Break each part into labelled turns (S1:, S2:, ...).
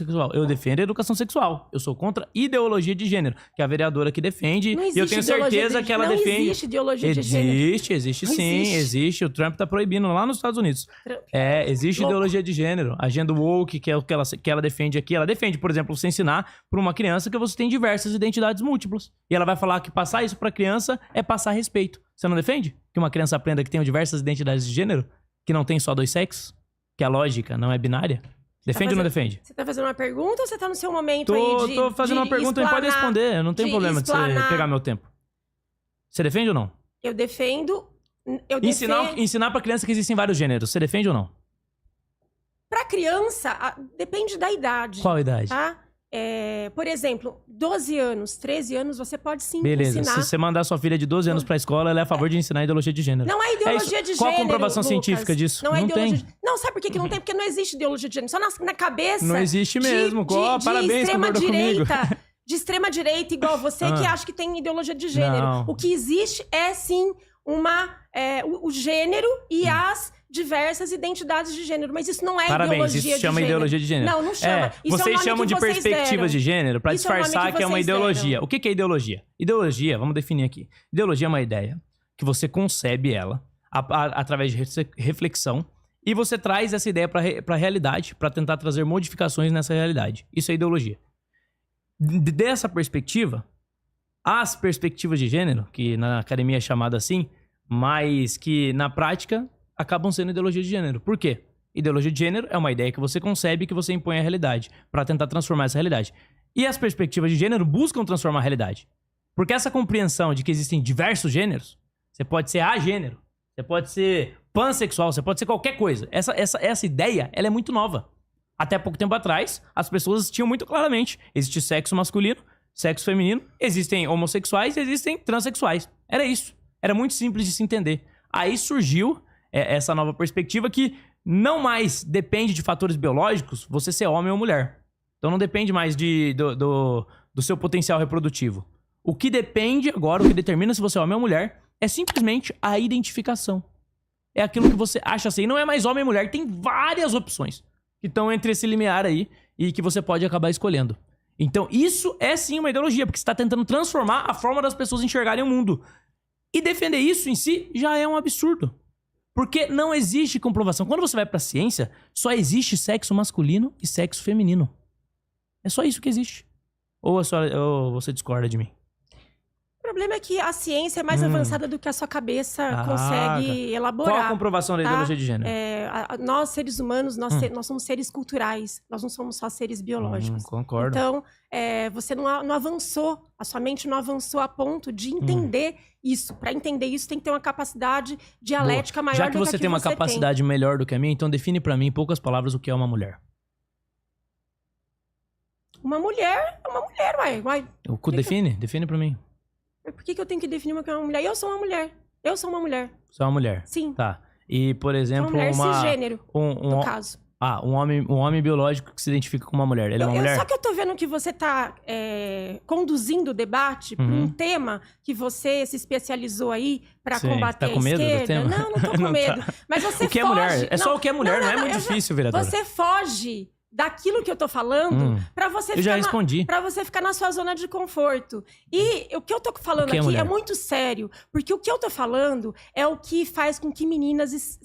S1: sexual. Eu defendo a educação sexual. Eu sou contra ideologia de gênero, que é a vereadora que defende. E eu tenho certeza que ela defende. Não existe ideologia de gênero. Existe sim, existe. O Trump tá proibindo lá nos Estados Unidos. Existe ideologia de gênero. A agenda woke, que é o que ela defende aqui. Ela defende, por exemplo, você ensinar para uma criança que você tem diversas identidades múltiplas. E ela vai falar que passar isso pra criança é passar respeito. Você não defende? Que uma criança aprenda que tem diversas identidades de gênero? Que não tem só dois sexos? Que a lógica não é binária? Defende ou não defende?
S2: Você tá fazendo uma pergunta ou você tá no seu momento aí de
S1: Tô fazendo uma pergunta e pode responder. Eu não tenho problema de você pegar meu tempo. Você defende ou não?
S2: Eu defendo...
S1: Ensinar pra criança que existem vários gêneros. Você defende ou não?
S2: Pra criança, depende da idade.
S1: Qual idade?
S2: Tá? Por exemplo, 12 anos, 13 anos, você pode sim
S1: Beleza.
S2: ensinar...
S1: Se você mandar sua filha de 12 anos pra escola, ela é a favor de ensinar ideologia de gênero.
S2: Não é ideologia de gênero,
S1: Qual a comprovação
S2: Lucas?
S1: científica disso?
S2: Não é ideologia
S1: tem.
S2: Não, sabe por que não tem? Porque não existe ideologia de gênero. Só na cabeça...
S1: Não existe mesmo. Parabéns, concordou comigo.
S2: De extrema direita, igual você, que acha que tem ideologia de gênero.
S1: Não.
S2: O que existe é, sim, o gênero e as diversas identidades de gênero. Mas isso não é ideologia de gênero.
S1: Isso chama ideologia de gênero.
S2: Não, não chama. Isso
S1: vocês chamam de perspectivas de gênero pra disfarçar que é uma ideologia.
S2: Deram.
S1: O que é ideologia? Ideologia, vamos definir aqui. Ideologia é uma ideia que você concebe ela através de reflexão e você traz essa ideia pra realidade pra tentar trazer modificações nessa realidade. Isso é ideologia. Dessa perspectiva, as perspectivas de gênero, que na academia é chamada assim, mas que na prática acabam sendo ideologia de gênero. Por quê? Ideologia de gênero é uma ideia que você concebe e que você impõe à realidade, pra tentar transformar essa realidade. E as perspectivas de gênero buscam transformar a realidade. Porque essa compreensão de que existem diversos gêneros, você pode ser agênero, você pode ser pansexual, você pode ser qualquer coisa. Essa ideia, ela é muito nova. Até pouco tempo atrás, as pessoas tinham muito claramente, existe sexo masculino, sexo feminino, existem homossexuais e existem transexuais. Era isso. Era muito simples de se entender. Aí surgiu essa nova perspectiva que não mais depende de fatores biológicos você ser homem ou mulher. Então não depende mais do seu potencial reprodutivo. O que depende agora, o que determina se você é homem ou mulher, é simplesmente a identificação. É aquilo que você acha assim. Não é mais homem ou mulher, tem várias opções que estão entre esse limiar aí e que você pode acabar escolhendo. Então isso é sim uma ideologia, porque você está tentando transformar a forma das pessoas enxergarem o mundo. E defender isso em si já é um absurdo. Porque não existe comprovação. Quando você vai pra ciência, só existe sexo masculino e sexo feminino. É só isso que existe. Ou você discorda de mim?
S2: O problema é que a ciência é mais avançada do que a sua cabeça consegue elaborar.
S1: Qual a comprovação da ideologia de gênero?
S2: Nós, seres humanos, nós somos seres culturais. Nós não somos só seres biológicos.
S1: Concordo.
S2: Então, você não avançou, a sua mente não avançou a ponto de entender isso. Para entender isso, tem que ter uma capacidade dialética maior do que a que você tem.
S1: Já que você tem uma capacidade melhor do que a minha, então define pra mim, em poucas palavras, o que é uma mulher.
S2: Uma mulher é uma mulher, uai.
S1: Define pra mim.
S2: Por que eu tenho que definir o que é uma mulher? Eu sou uma mulher. Eu sou uma mulher.
S1: Você é uma mulher?
S2: Sim.
S1: Tá. E, por exemplo,
S2: uma mulher cisgênero, no caso.
S1: Um homem biológico que se identifica com uma mulher. Ele é uma mulher?
S2: Só que eu tô vendo que você tá conduzindo o debate pra um tema que você se especializou aí pra combater
S1: tá com medo
S2: a esquerda.
S1: do tema?
S2: Não tô com medo. Mas você
S1: o que é mulher? É só o que é mulher, não é muito difícil, vereador.
S2: Você foge daquilo que eu tô falando pra você
S1: eu já respondi.
S2: Pra você ficar na sua zona de conforto. E o que eu tô falando aqui é muito sério. Porque o que eu tô falando é o que faz com que meninas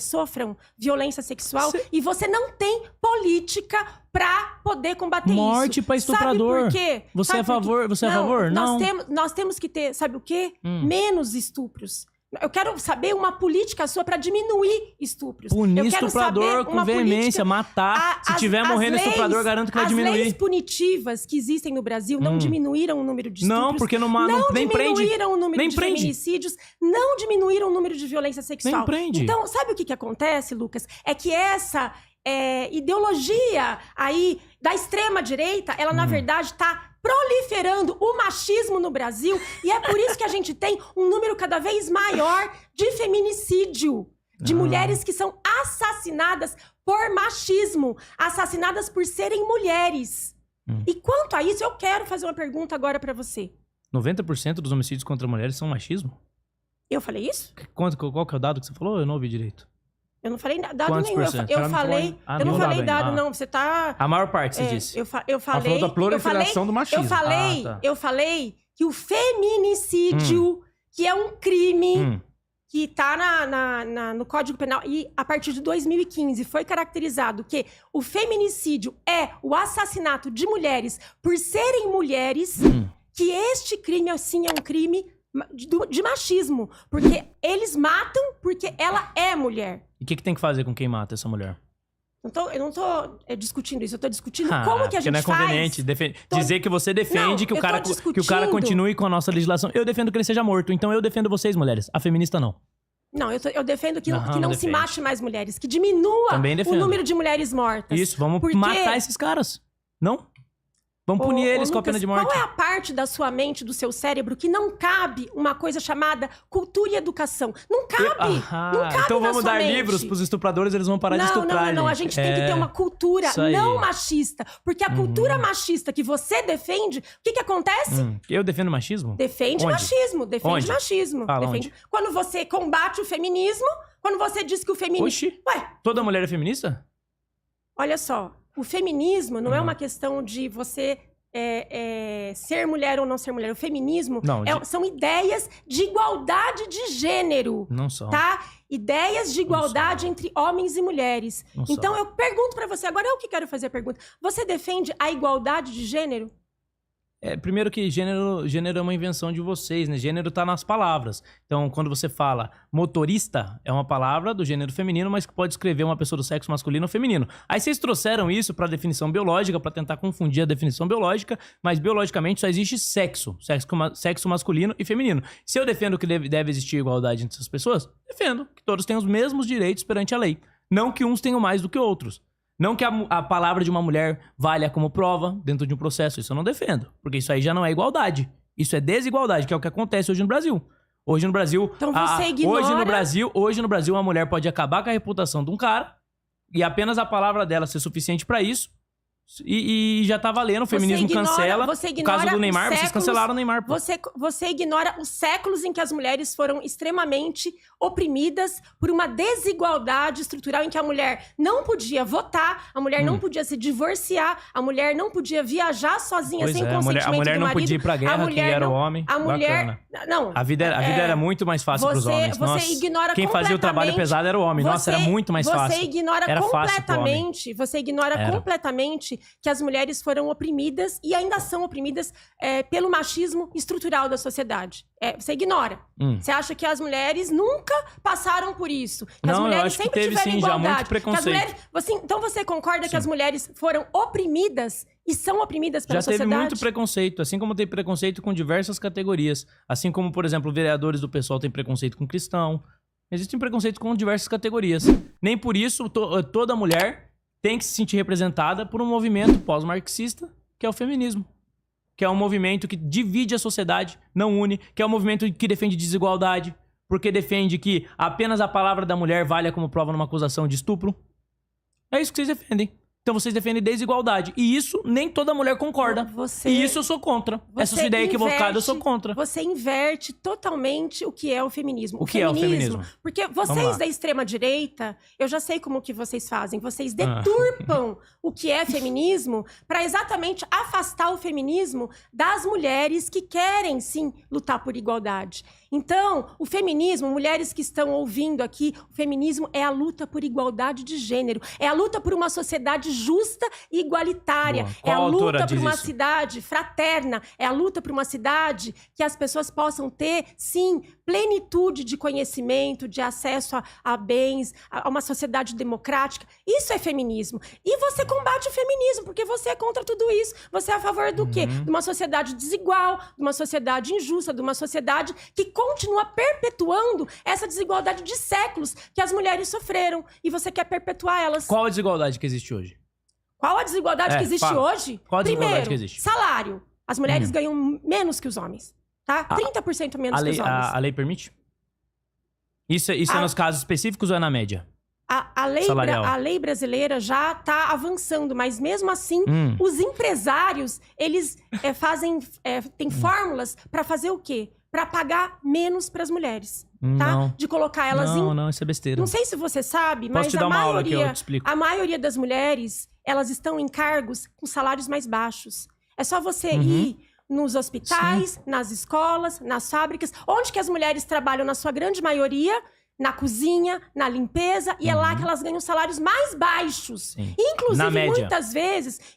S2: sofram violência sexual. E você não tem política pra poder combater isso.
S1: Morte pra estuprador.
S2: Sabe por quê?
S1: Você é a favor? Você é a favor? Não.
S2: Nós temos que ter, sabe o quê? Menos estupros. Eu quero saber uma política sua pra diminuir estupros.
S1: Punir estuprador com veemência, matar. Se tiver morrendo estuprador, garanto que vai diminuir.
S2: As leis punitivas que existem no Brasil não diminuíram o número de estupros.
S1: Não, porque nem prende.
S2: Não diminuíram o número de feminicídios. Não diminuíram o número de violência sexual.
S1: Nem prende.
S2: Então, sabe o que acontece, Lucas? É que essa ideologia aí da extrema-direita, ela na verdade tá proliferando o machismo no Brasil e é por isso que a gente tem um número cada vez maior de feminicídio, de mulheres que são assassinadas por machismo, assassinadas por serem mulheres. E quanto a isso, eu quero fazer uma pergunta agora pra você.
S1: 90% dos homicídios contra mulheres são machismo?
S2: Eu falei isso?
S1: Qual que é o dado que você falou? Eu não ouvi direito.
S2: Eu não falei dado
S1: Quantos
S2: nenhum.
S1: por cento?
S2: Eu falei.
S3: Ah,
S2: Eu não
S3: nenhum
S2: falei
S3: dado
S2: dado,
S3: ainda.
S2: não. Você tá.
S1: A maior parte, você disse.
S2: Eu
S3: Ela
S2: falei.
S3: falou da proliferação do machismo.
S1: tá.
S2: Eu falei que o feminicídio, que é um crime que tá no Código Penal, e a partir de 2015 foi caracterizado que o feminicídio é o assassinato de mulheres por serem mulheres, que este crime, assim, é um crime de machismo. Porque eles matam porque ela é mulher.
S1: E o que tem que fazer com quem mata essa mulher?
S2: Eu não tô discutindo isso, eu tô discutindo como que a gente
S1: porque não é conveniente dizer que você defende que o cara continue com a nossa legislação. Eu defendo que ele seja morto, então eu defendo vocês, mulheres. A feminista não.
S2: Não, eu defendo que não se
S1: defende.
S2: mate mais mulheres, que diminua o número de mulheres mortas.
S1: Isso, vamos
S2: Porque-
S1: matar esses caras. Não? Vamos punir eles com a pena de morte.
S2: Qual é a parte da sua mente, do seu cérebro, que não cabe uma coisa chamada cultura e educação? Não cabe! Não cabe
S1: então
S2: na
S1: vamos
S2: sua
S1: dar
S2: mente.
S1: livros pros estupradores, eles vão parar de estuprar,
S2: Não, a gente tem que ter uma cultura
S1: isso aí.
S2: não machista. Porque a cultura machista que você defende, o que acontece?
S1: Eu defendo machismo?
S2: Defende
S1: Onde?
S2: machismo, defende
S1: Onde?
S2: machismo.
S1: Fala
S2: defende...
S1: onde?
S2: Quando você combate o feminismo, quando você diz que o feminismo...
S1: Oxi.
S2: Ué,
S1: Toda mulher é feminista?
S2: olha só, o feminismo não é uma questão de você ser mulher ou não ser mulher. O feminismo
S1: Não,
S2: são ideias de igualdade de gênero,
S1: Não são.
S2: tá? Ideias de igualdade entre homens e mulheres.
S1: Não
S2: Então
S1: são.
S2: eu pergunto pra você, agora eu que quero fazer a pergunta. Você defende a igualdade de gênero?
S1: Primeiro que gênero é uma invenção de vocês, né? Gênero tá nas palavras. Então, quando você fala motorista, é uma palavra do gênero feminino, mas que pode escrever uma pessoa do sexo masculino ou feminino. Aí vocês trouxeram isso pra definição biológica, pra tentar confundir a definição biológica, mas biologicamente só existe sexo masculino e feminino. Se eu defendo que deve existir igualdade entre essas pessoas, defendo que todos tenham os mesmos direitos perante a lei. Não que uns tenham mais do que outros. Não que a palavra de uma mulher valha como prova dentro de um processo. Isso eu não defendo. Porque isso aí já não é igualdade. Isso é desigualdade, que é o que acontece hoje no Brasil. Hoje no Brasil...
S2: Então você ignora...
S1: Hoje no Brasil, uma mulher pode acabar com a reputação de um cara e apenas a palavra dela ser suficiente pra isso. E já tá valendo. O feminismo cancela. O caso do Neymar, vocês cancelaram o Neymar. Pô.
S2: Você ignora os séculos em que as mulheres foram extremamente oprimidas por uma desigualdade estrutural em que a mulher não podia votar, a mulher não podia se divorciar, a mulher não podia viajar sozinha sem consentimento do marido.
S1: A mulher não podia ir pra guerra, quem era o homem.
S2: A mulher... Não.
S1: A vida era muito mais fácil pros homens.
S2: Você ignora
S1: quem fazia o trabalho pesado era o homem. Nossa, era muito mais fácil.
S2: Você ignora
S1: era
S2: completamente... Você ignora completamente que as mulheres foram oprimidas e ainda são oprimidas pelo machismo estrutural da sociedade. Você ignora. Você acha que as mulheres nunca passaram por isso. Que as mulheres
S1: eu acho que
S2: sempre
S1: teve
S2: tiveram
S1: sim já
S2: igualdade.
S1: muito preconceito.
S2: Então você concorda que as mulheres foram oprimidas e são oprimidas pela sociedade?
S1: Já teve muito preconceito, assim como tem preconceito com diversas categorias. Assim como, por exemplo, vereadores do PSOL têm preconceito com cristão. Existem preconceitos com diversas categorias. Nem por isso toda mulher tem que se sentir representada por um movimento pós-marxista, que é o feminismo. Que é um movimento que divide a sociedade, não une. Que é um movimento que defende desigualdade, porque defende que apenas a palavra da mulher valha como prova numa acusação de estupro. É isso que vocês defendem. Então vocês defendem desigualdade. E isso nem toda mulher concorda. E isso eu sou contra. Essa sua ideia equivocada eu sou contra.
S2: Você inverte totalmente o que é o feminismo.
S1: O que é o feminismo?
S2: Porque vocês da extrema-direita, eu já sei como que vocês fazem. Vocês deturpam o que é feminismo para exatamente afastar o feminismo das mulheres que querem, sim, lutar por igualdade. Então, o feminismo, mulheres que estão ouvindo aqui, o feminismo é a luta por igualdade de gênero. É a luta por uma sociedade justa e igualitária. É a luta por uma cidade fraterna. É a luta por uma cidade que as pessoas possam ter, sim, plenitude de conhecimento, de acesso a bens, a uma sociedade democrática. Isso é feminismo. E você combate o feminismo, porque você é contra tudo isso. Você é a favor do quê? De uma sociedade desigual, de uma sociedade injusta, de uma sociedade que continua perpetuando essa desigualdade de séculos que as mulheres sofreram. E você quer perpetuar elas.
S1: Qual a desigualdade que existe hoje?
S2: Qual a desigualdade que existe hoje?
S1: Qual a desigualdade que existe?
S2: Salário. As mulheres ganham menos que os homens. Tá? 30% menos que os homens.
S1: A lei permite? Isso é nos casos específicos ou é na média?
S2: A lei brasileira já está avançando, mas mesmo assim, os empresários, eles têm fórmulas para fazer o quê? Para pagar menos para as mulheres. tá?
S1: Não.
S2: De colocar elas em...
S1: Não, isso é besteira.
S2: Não sei se você sabe,
S1: Posso
S2: mas
S1: te dar uma aula que eu te explico.
S2: a maioria das mulheres, elas estão em cargos com salários mais baixos. É só você ir nos hospitais, nas escolas, nas fábricas, onde que as mulheres trabalham na sua grande maioria, na cozinha, na limpeza, e é lá que elas ganham salários mais baixos.
S1: Sim.
S2: E,
S1: Na média.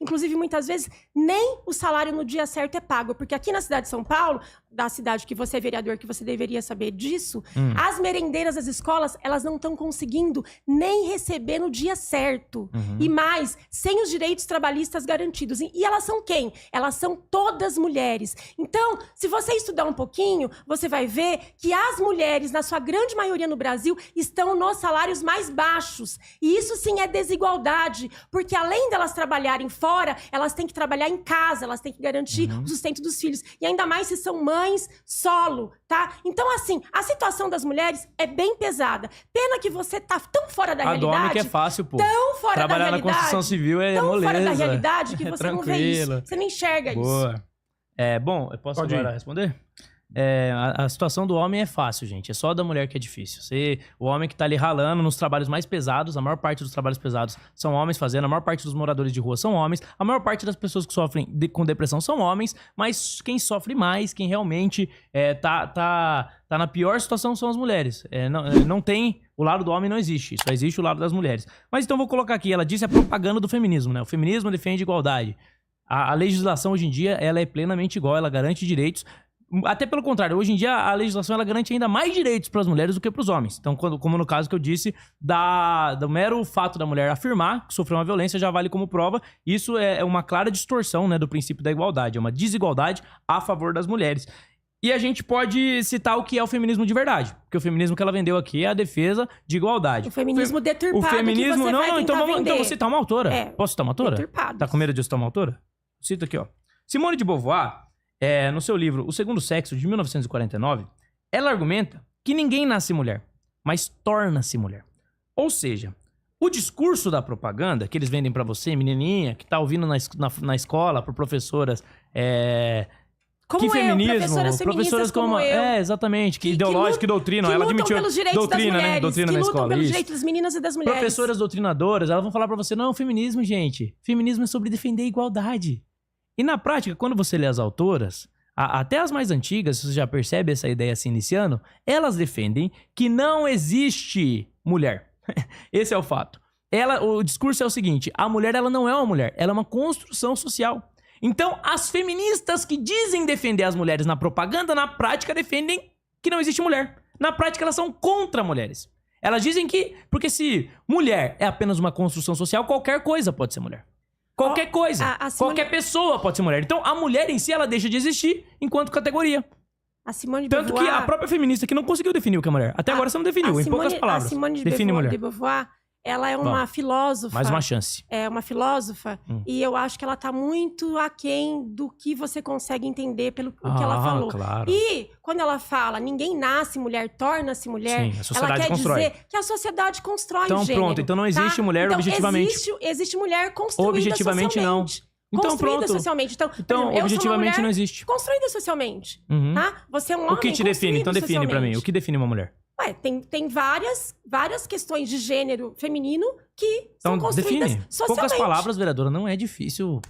S2: inclusive muitas vezes, nem o salário no dia certo é pago. Porque aqui na cidade de São Paulo, da cidade que você é vereador, que você deveria saber disso, as merendeiras das escolas, elas não estão conseguindo nem receber no dia certo. E mais, sem os direitos trabalhistas garantidos. E elas são quem? Elas são todas mulheres. Então, se você estudar um pouquinho, você vai ver que as mulheres, na sua grande maioria no Brasil, estão nos salários mais baixos. E isso sim é desigualdade, porque além delas trabalharem fora, elas têm que trabalhar em casa, elas têm que garantir o sustento dos filhos. E ainda mais se são mães solo, tá? Então, assim, a situação das mulheres é bem pesada. Pena que você tá tão fora da realidade.
S1: A do homem que é fácil, pô.
S2: Tão fora
S1: Trabalhar
S2: da realidade.
S1: na construção civil é
S2: tão
S1: moleza.
S2: fora da realidade que você não vê isso.
S1: Tranquilo.
S2: Você não enxerga isso.
S1: Boa. Bom, eu posso
S3: Pode
S1: agora
S3: ir.
S1: responder? A situação do homem é fácil, gente. É só da mulher que é difícil. O homem que tá ali ralando nos trabalhos mais pesados, a maior parte dos trabalhos pesados são homens fazendo, a maior parte dos moradores de rua são homens, a maior parte das pessoas que sofrem com depressão são homens, mas quem sofre mais, quem realmente tá na pior situação são as mulheres. Não tem... O lado do homem não existe, só existe o lado das mulheres. Mas então vou colocar aqui, ela disse a propaganda do feminismo, né? O feminismo defende igualdade. A legislação hoje em dia, ela é plenamente igual, ela garante direitos. Até pelo contrário, hoje em dia a legislação ela garante ainda mais direitos para as mulheres do que para os homens. Então, como no caso que eu disse, do mero fato da mulher afirmar que sofreu uma violência já vale como prova. Isso é uma clara distorção, né, do princípio da igualdade. É uma desigualdade a favor das mulheres. E a gente pode citar o que é o feminismo de verdade. Porque o feminismo que ela vendeu aqui é a defesa de igualdade.
S2: O feminismo deturpado
S1: O feminismo...
S2: que você vai
S1: então
S2: vender.
S1: vou citar uma autora. Posso citar uma autora?
S2: Deturpado.
S1: Tá com medo de eu citar uma autora? Cito aqui, ó. Simone de Beauvoir, no seu livro O Segundo Sexo, de 1949, ela argumenta que ninguém nasce mulher, mas torna-se mulher. Ou seja, o discurso da propaganda que eles vendem pra você, menininha, que tá ouvindo na escola por professoras...
S2: Como
S1: que feminismo,
S2: professoras feministas como eu.
S1: Exatamente, que ideológico, que doutrinam.
S2: Que
S1: ela
S2: lutam
S1: admitiu
S2: pelos direitos
S1: doutrina,
S2: das mulheres,
S1: né? Doutrina
S2: que
S1: na
S2: lutam
S1: escola.
S2: pelos
S1: Isso.
S2: direitos das meninas e das mulheres.
S1: Professoras doutrinadoras, elas vão falar pra você, não, feminismo, gente. Feminismo é sobre defender a igualdade. E na prática, quando você lê as autoras, até as mais antigas, você já percebe essa ideia se iniciando, elas defendem que não existe mulher. Esse é o fato. O discurso é o seguinte, a mulher ela não é uma mulher, ela é uma construção social. Então, as feministas que dizem defender as mulheres na propaganda, na prática defendem que não existe mulher. Na prática, elas são contra mulheres. Elas dizem que... Porque se mulher é apenas uma construção social, qualquer coisa pode ser mulher. Qualquer coisa. Qualquer pessoa pode ser mulher. Então, a mulher em si, ela deixa de existir enquanto categoria.
S2: A Simone de Beauvoir...
S1: Tanto que a própria feminista que não conseguiu definir o que é mulher. Até agora você não definiu, em poucas palavras.
S2: A Simone
S1: Define mulher.
S2: de Beauvoir... Ela é uma filósofa.
S1: Mais uma chance.
S2: É uma filósofa. E eu acho que ela tá muito aquém do que você consegue entender pelo que ela falou.
S1: Claro.
S2: E quando ela fala, ninguém nasce mulher, torna-se mulher,
S1: Sim, a sociedade
S2: ela quer
S1: constrói.
S2: dizer que a sociedade constrói
S1: Então
S2: gênero.
S1: pronto, então não existe mulher
S2: então,
S1: objetivamente.
S2: Existe mulher construída
S1: Objetivamente
S2: socialmente.
S1: não. Então
S2: Construída
S1: pronto.
S2: socialmente. Então
S1: Então objetivamente não existe.
S2: Construída socialmente. Tá? Você é um homem
S1: O que te define? Então define pra mim. O que define uma mulher?
S2: Ué, tem várias questões de gênero feminino que
S1: Então
S2: são construídas
S1: define.
S2: socialmente.
S1: Poucas palavras, vereadora, não é difícil.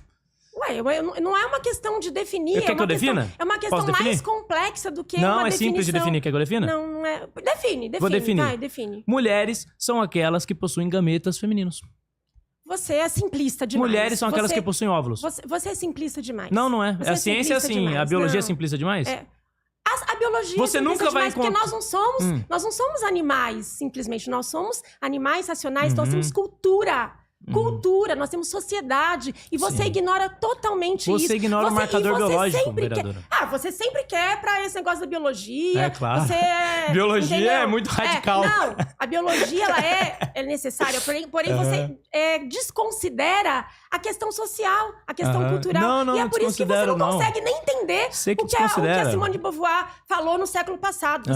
S2: Ué, não é uma questão de definir.
S1: Quer que eu defina?
S2: É uma questão
S1: Posso definir?
S2: mais complexa do que
S1: Não,
S2: uma
S1: é
S2: definição.
S1: simples de definir. Quer que eu defina?
S2: Não é... Define.
S1: Vou definir.
S2: Vai, define.
S1: Mulheres são aquelas que possuem gametas femininos.
S2: Você é simplista demais.
S1: Mulheres são aquelas que possuem óvulos.
S2: Você é simplista demais.
S1: Não é.
S2: Você
S1: A ciência é
S2: simplista
S1: assim.
S2: demais.
S1: A biologia
S2: Não.
S1: é simplista demais?
S2: A biologia
S1: Você
S2: é
S1: nunca vai
S2: demais, porque
S1: encontrar-
S2: nós não somos animais, simplesmente. Nós somos animais racionais, nós temos cultura. Cultura, nós temos sociedade. E você
S1: Sim.
S2: ignora totalmente isso.
S1: Você ignora o marcador biológico, vereadora.
S2: Você sempre quer pra esse negócio da biologia.
S1: É, claro.
S2: Você
S1: Biologia
S2: entendeu?
S1: é muito radical.
S2: Não, a biologia ela é necessária, porém você desconsidera a questão social, a questão cultural.
S1: Não,
S2: e é por isso que você não
S1: desconsidero, não.
S2: consegue nem entender
S1: Você que
S2: o que a
S1: desconsidera.
S2: Simone de Beauvoir falou no século passado.